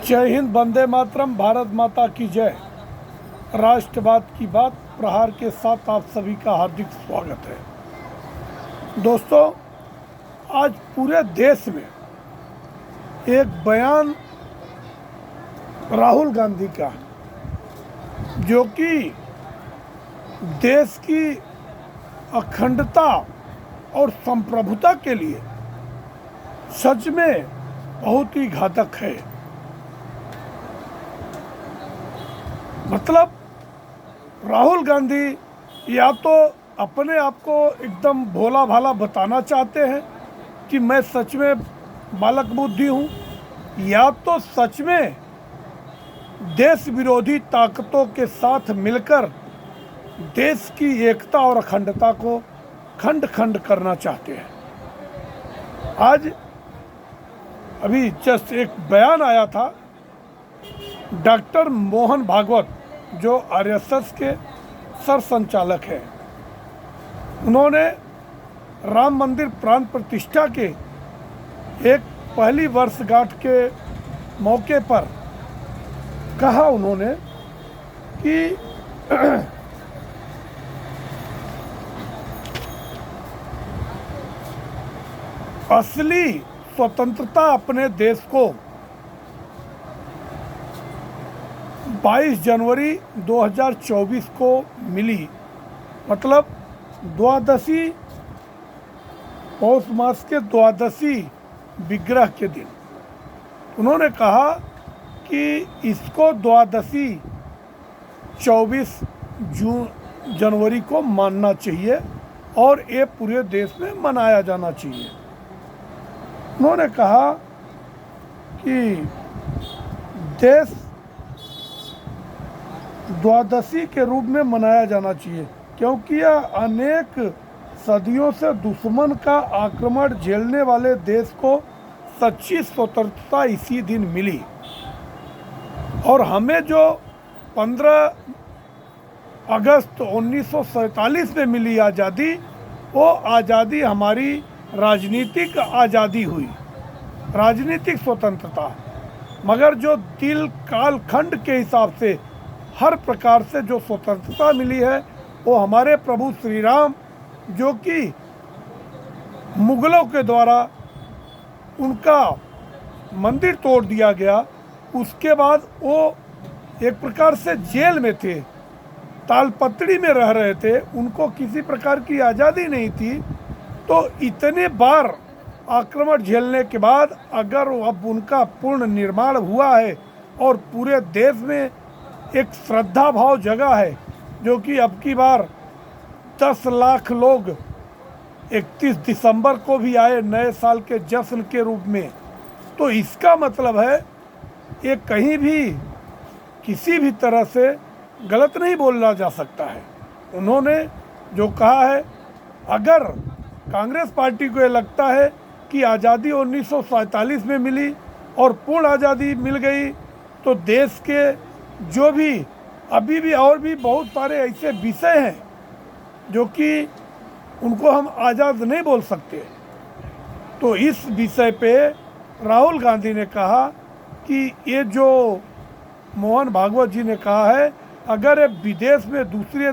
जय हिंद, वंदे मातरम, भारत माता की जय। राष्ट्रवाद की बात प्रहार के साथ आप सभी का हार्दिक स्वागत है। दोस्तों, आज पूरे देश में एक बयान राहुल गांधी का, जो कि देश की अखंडता और संप्रभुता के लिए सच में बहुत ही घातक है। मतलब राहुल गांधी या तो अपने आप को एकदम भोला भाला बताना चाहते हैं कि मैं सच में बालक बुद्धि हूँ, या तो सच में देश विरोधी ताकतों के साथ मिलकर देश की एकता और अखंडता को खंड खंड करना चाहते हैं। आज अभी जस्ट एक बयान आया था, डॉक्टर मोहन भागवत जो आरएसएस के सरसंचालक हैं, उन्होंने राम मंदिर प्राण प्रतिष्ठा के एक पहली वर्षगांठ के मौके पर कहा उन्होंने कि असली स्वतंत्रता अपने देश को 22 जनवरी 2024 को मिली, मतलब द्वादशी पौष मास के द्वादशी विग्रह के दिन। उन्होंने कहा कि इसको द्वादशी 24 जनवरी को मानना चाहिए और ये पूरे देश में मनाया जाना चाहिए। उन्होंने कहा कि देश द्वादशी के रूप में मनाया जाना चाहिए, क्योंकि यह अनेक सदियों से दुश्मन का आक्रमण झेलने वाले देश को सच्ची स्वतंत्रता इसी दिन मिली। और हमें जो 15 अगस्त 1947 में मिली आज़ादी, वो आज़ादी हमारी राजनीतिक आज़ादी हुई, राजनीतिक स्वतंत्रता। मगर जो दिल काल खंड के हिसाब से हर प्रकार से जो स्वतंत्रता मिली है, वो हमारे प्रभु श्री राम, जो कि मुगलों के द्वारा उनका मंदिर तोड़ दिया गया, उसके बाद वो एक प्रकार से जेल में थे, तालपत्री में रह रहे थे, उनको किसी प्रकार की आज़ादी नहीं थी। तो इतने बार आक्रमण झेलने के बाद अगर अब उनका पूर्ण निर्माण हुआ है और पूरे देश में एक श्रद्धा भाव जगह है, जो कि अब की बार 10 लाख लोग 31 दिसंबर को भी आए नए साल के जश्न के रूप में, तो इसका मतलब है ये कहीं भी किसी भी तरह से गलत नहीं बोला जा सकता है। उन्होंने जो कहा है, अगर कांग्रेस पार्टी को ये लगता है कि आज़ादी 1947 में मिली और पूर्ण आज़ादी मिल गई, तो देश के जो भी अभी भी और भी बहुत सारे ऐसे विषय हैं जो कि उनको हम आज़ाद नहीं बोल सकते। तो इस विषय पे राहुल गांधी ने कहा कि ये जो मोहन भागवत जी ने कहा है, अगर ये विदेश में दूसरे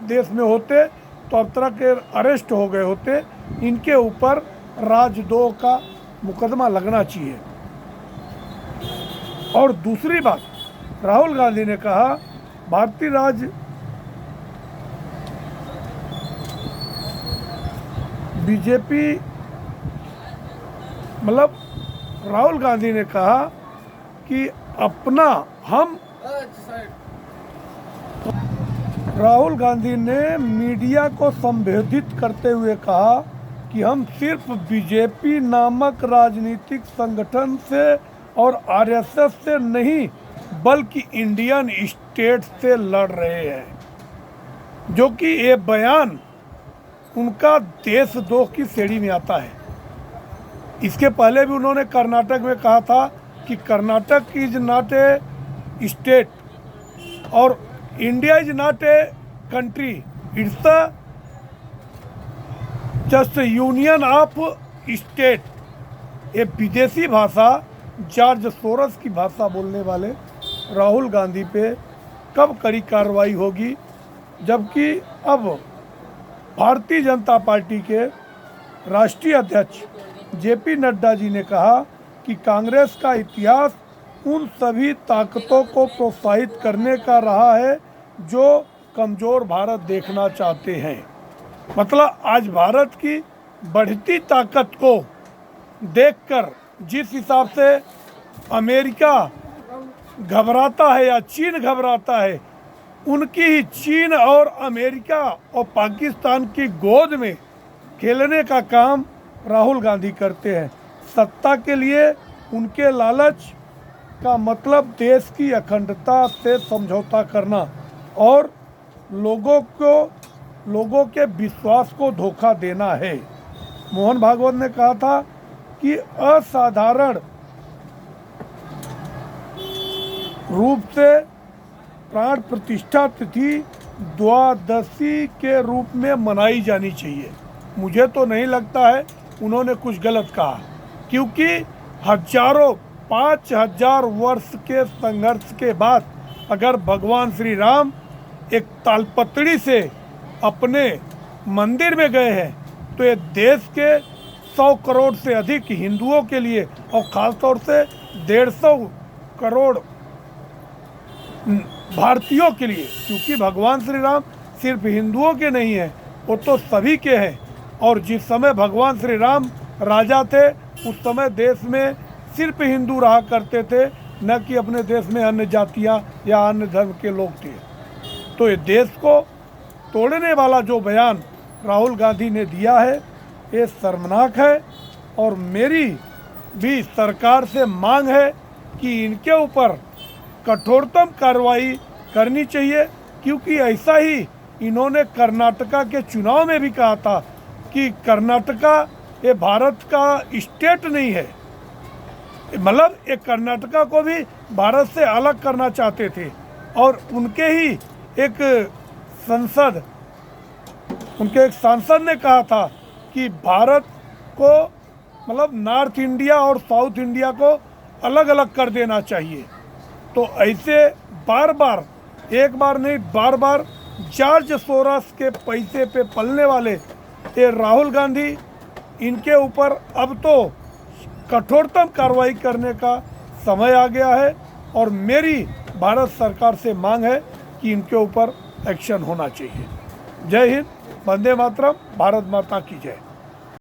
देश में होते तो अब तक के अरेस्ट हो गए होते, इनके ऊपर राजद्रोह का मुकदमा लगना चाहिए। और दूसरी बात, राहुल गांधी ने कहा भारतीय बीजेपी, मतलब राहुल गांधी ने कहा कि राहुल गांधी ने मीडिया को संबोधित करते हुए कहा कि हम सिर्फ बीजेपी नामक राजनीतिक संगठन से और आरएसएस से नहीं, बल्कि इंडियन स्टेट से लड़ रहे हैं। जो कि ये बयान उनका देशद्रोह की श्रेणी में आता है। इसके पहले भी उन्होंने कर्नाटक में कहा था कि Karnataka is not a state और India is not a country, it's the just union of state. ये विदेशी भाषा जॉर्ज सोरस की भाषा बोलने वाले राहुल गांधी पे कब कड़ी कार्रवाई होगी, जबकि अब भारतीय जनता पार्टी के राष्ट्रीय अध्यक्ष जेपी नड्डा जी ने कहा कि कांग्रेस का इतिहास उन सभी ताकतों को प्रोत्साहित करने का रहा है जो कमज़ोर भारत देखना चाहते हैं। मतलब आज भारत की बढ़ती ताकत को देखकर जिस हिसाब से अमेरिका घबराता है या चीन घबराता है, उनकी ही चीन और अमेरिका और पाकिस्तान की गोद में खेलने का काम राहुल गांधी करते हैं। सत्ता के लिए उनके लालच का मतलब देश की अखंडता से समझौता करना और लोगों के विश्वास को धोखा देना है। मोहन भागवत ने कहा था कि असाधारण रूप से प्राण प्रतिष्ठा तिथि द्वादशी के रूप में मनाई जानी चाहिए। मुझे तो नहीं लगता है उन्होंने कुछ गलत कहा, क्योंकि 5000 वर्ष के संघर्ष के बाद अगर भगवान श्री राम एक तालपत्री से अपने मंदिर में गए हैं तो ये देश के 100 करोड़ से अधिक हिंदुओं के लिए और ख़ासतौर से 150 करोड़ भारतीयों के लिए, क्योंकि भगवान श्री राम सिर्फ हिंदुओं के नहीं हैं, वो तो सभी के हैं। और जिस समय भगवान श्री राम राजा थे उस समय देश में सिर्फ हिंदू रहा करते थे, न कि अपने देश में अन्य जातियाँ या अन्य धर्म के लोग थे। तो ये देश को तोड़ने वाला जो बयान राहुल गांधी ने दिया है ये शर्मनाक है। और मेरी भी सरकार से मांग है कि इनके ऊपर कठोरतम कार्रवाई करनी चाहिए, क्योंकि ऐसा ही इन्होंने कर्नाटका के चुनाव में भी कहा था कि कर्नाटका ये भारत का स्टेट नहीं है। मतलब एक कर्नाटका को भी भारत से अलग करना चाहते थे। और उनके एक सांसद ने कहा था कि भारत को मतलब नॉर्थ इंडिया और साउथ इंडिया को अलग अलग कर देना चाहिए। तो ऐसे बार बार, एक बार नहीं बार बार जॉर्ज सोरस के पैसे पे पलने वाले ये राहुल गांधी, इनके ऊपर अब तो कठोरतम कार्रवाई करने का समय आ गया है। और मेरी भारत सरकार से मांग है कि इनके ऊपर एक्शन होना चाहिए। जय हिंद, वंदे मातरम, भारत माता की जय।